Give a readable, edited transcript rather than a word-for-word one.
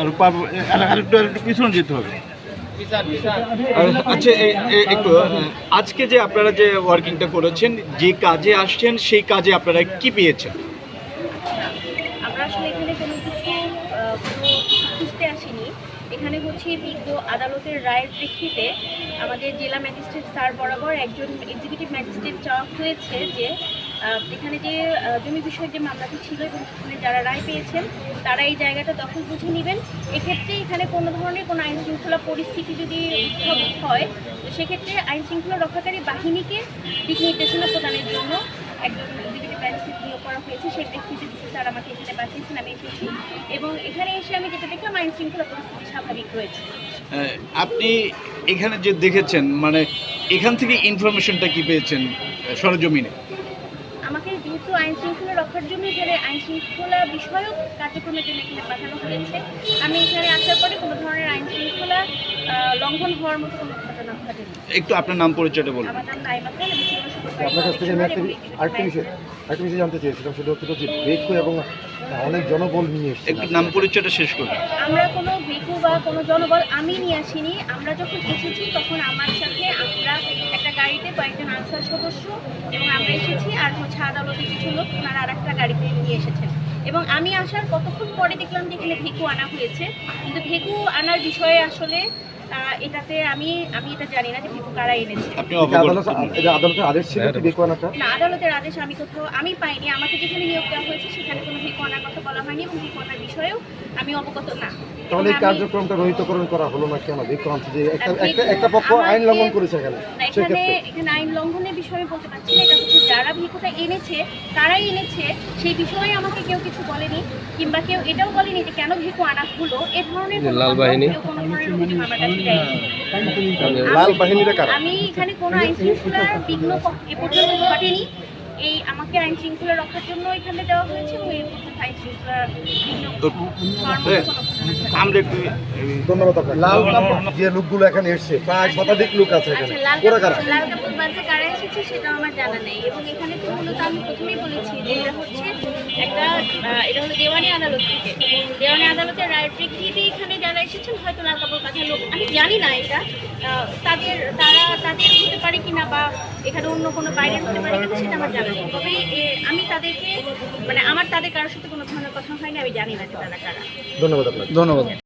আরেকটু পিছনে যেতে হবে। আচ্ছা, একটু আজকে যে আপনারা যে ওয়ার্কিংটা করেছেন, যে কাজে আসছেন সেই কাজে আপনারা কি পেয়েছেন? আমরা আসলে এখানে কোনো খুঁজতে আসিনি। এখানে হচ্ছে বিজ্ঞ আদালতের রায়ের প্রেক্ষিতে আমাদের জেলা ম্যাজিস্ট্রেট স্যার বরাবর একজন এক্সিকিউটিভ ম্যাজিস্ট্রেট চাওয়া হয়েছে যে এখানে যে জমি বিষয়ক যে মামলাটি ছিল এবং সেখানে যারা রায় পেয়েছেন তারা এই জায়গাটা দখল বুঝে নেবেন। এক্ষেত্রে এখানে কোনো ধরনের কোনো আইন শৃঙ্খলা পরিস্থিতি যদি উদ্ভব হয় তো সেক্ষেত্রে আইন শৃঙ্খলা রক্ষাকারী বাহিনীকে দিক নির্দেশনা প্রদানের জন্য একজন এক্সিকিউটিভ ম্যাজিস্ট্রেট নিয়োগ করা হয়েছে। সেই প্রেক্ষিতে স্যার আমাকে এখানে পাঠিয়েছেন, আমি এসেছি এবং এখানে এসে আমি যেটা দেখলাম আইন শৃঙ্খলা পরিস্থিতি স্বাভাবিক রয়েছে। আপনি এখানে যে দেখেছেন, মানে এখান থেকে ইনফরমেশনটা কি পেয়েছেন সরজমিনে? আমাকে যেহেতু আইন শৃঙ্খলা রক্ষার জন্য এখানে আইন শৃঙ্খলা বিষয়ক কার্যক্রমের জন্য এখানে পাঠানো হয়েছে, আমি এখানে আসার পরে কোনো ধরনের আইন শৃঙ্খলা লঙ্ঘন হওয়ার মতো কোনো ঘটনা ঘটেনি। একটু আপনার নাম পরিচয়টা বলুন। আমার নাম নাইমা খান, আমি ছিল আপনার কাছ থেকে আমি আরেকটা বিষয় জানতে চেয়েছিলাম, সেটা হচ্ছে যে বেকু এবং অনেক জনবল নিয়ে এসেছে। একটু নাম পরিচয়টা শেষ করুন। আমরা কোনো বেকু বা কোনো জনবল আমি নিয়ে আসিনি। আমরা যখন এসেছি তখন আমার সাথে আমরা একটা গাড়িতে কয়েকজন আনসার সদস্য এবং আমরা এসেছি, আর হচ্ছে আদালতে কিছু লোক ওনারা আর একটা গাড়িতে নিয়ে এসেছেন এবং আমি আসার কতক্ষণ পরে দেখলাম যে এখানে ভেকু আনা হয়েছে, কিন্তু ভেকু আনার বিষয়ে আসলে এটাতে আমি এটা জানি না যে ভেকু কারা এনেছে। আদালতের আদেশ ছিল কি ভেকু আনাটা? না, আদালতের আদেশ আমি পাইনি। আমাকে যেখানে নিয়োগ দেওয়া হয়েছে সেখানে কোনো ভেকু আনার কথা বলা হয়নি এবং ভেকু আনার বিষয়েও আমি অবগত না। তাহলে এই কার্যক্রমটা রহিতকরণ করা হলো না কেন? ভেকু আনছে যে একটা পক্ষ আইন লঙ্ঘন করেছে এখানে আইন লঙ্ঘনের বিষয়ে বলতে পারছি না। এটা হচ্ছে যারা ভেকুটা এনেছে তারাই এনেছে, সেই বিষয়ে আমাকে কেউ কিছু বলেনি, কিংবা কেউ এটাও বলেনি যে কেন ভেকু আনা হলো। এ ধরনের লাল বাহিনী কোনো ধরনের অভিযোগ আমার কাছে যায়নি। লাল বাহিনীরা কারা? আমি এখানে কোনো আইন শৃঙ্খলার বিঘ্ন এ পর্যন্ত ঘটেনি। এই আমাকে আইন শৃঙ্খলা রক্ষার জন্য এখানে দেওয়া হয়েছে এবং এর মধ্যে আইন শৃঙ্খলার বিঘ্ন আমরা একটু ধন্যবাদ আপনাকে। লাল কাপড় যে লোকগুলো এখানে এসছে, প্রায় শতাধিক লোক আছে এখানে, ওরা কারা? লাল কাপড় বাজে কারা এসেছে সেটা আমার জানা নেই এবং এখানে তো মূলত আমি প্রথমেই বলেছি যে এটা হচ্ছে এটা হলো দেওয়ানি আদালত থেকে। দেওয়ানি আদালতের রায়ের প্রেক্ষিতে এখানে যারা এসেছেন হয়তো লাল কাপড় বাজা লোক, আমি জানি না এটা তাদের হতে পারে কিনা বা এখানে অন্য কোনো বাইরের হতে পারে কিনা সেটা আমার জানা নেই। তবে আমি তাদেরকে আমার তাদের কারোর সাথে কোনো ধরনের কথা হয়নি, আমি জানি না যে তারা কারা। ধন্যবাদ আপনাকে। ধন্যবাদ।